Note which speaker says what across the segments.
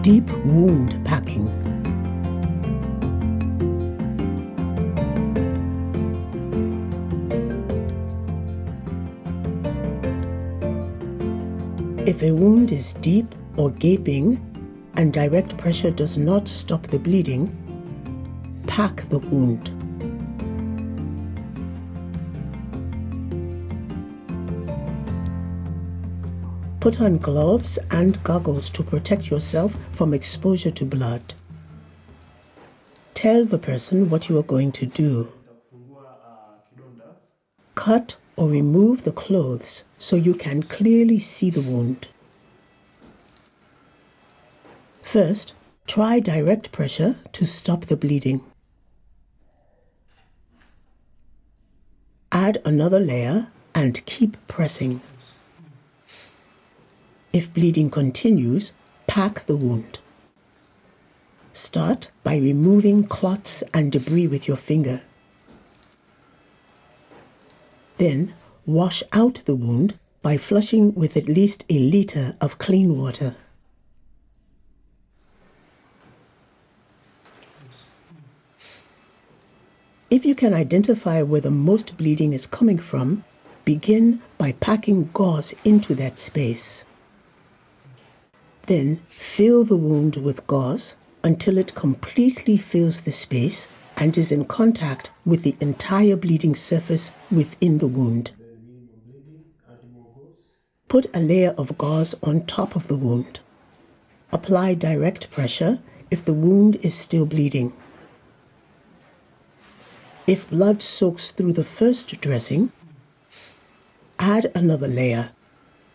Speaker 1: Deep wound packing. If a wound is deep or gaping and direct pressure does not stop the bleeding, pack the wound. Put on gloves and goggles to protect yourself from exposure to blood. Tell the person what you are going to do. Cut or remove the clothes so you can clearly see the wound. First, try direct pressure to stop the bleeding. Add another layer and keep pressing. If bleeding continues, pack the wound. Start by removing clots and debris with your finger. Then, wash out the wound by flushing with at least a liter of clean water. If you can identify where the most bleeding is coming from, begin by packing gauze into that space. Then fill the wound with gauze until it completely fills the space and is in contact with the entire bleeding surface within the wound. Put a layer of gauze on top of the wound. Apply direct pressure if the wound is still bleeding. If blood soaks through the first dressing, add another layer.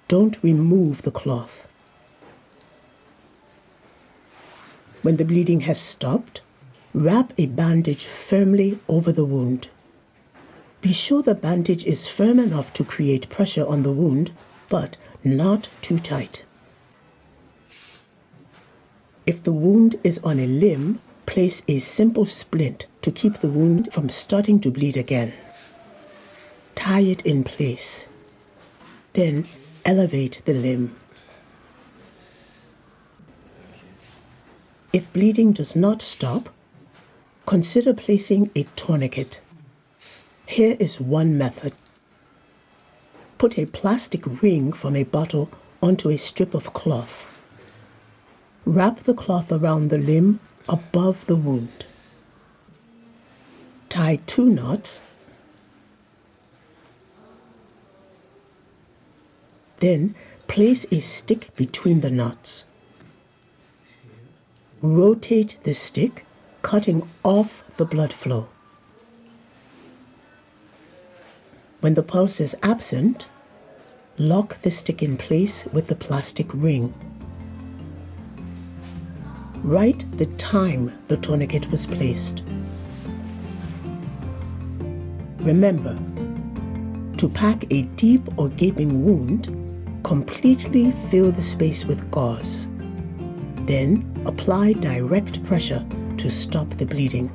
Speaker 1: Don't remove the cloth. When the bleeding has stopped, wrap a bandage firmly over the wound. Be sure the bandage is firm enough to create pressure on the wound, but not too tight. If the wound is on a limb, place a simple splint to keep the wound from starting to bleed again. Tie it in place. Then elevate the limb. If bleeding does not stop, consider placing a tourniquet. Here is one method. Put a plastic ring from a bottle onto a strip of cloth. Wrap the cloth around the limb above the wound. Tie 2 knots. Then place a stick between the knots. Rotate the stick, cutting off the blood flow. When the pulse is absent, lock the stick in place with the plastic ring. Write the time the tourniquet was placed. Remember, to pack a deep or gaping wound, completely fill the space with gauze. Then apply direct pressure to stop the bleeding.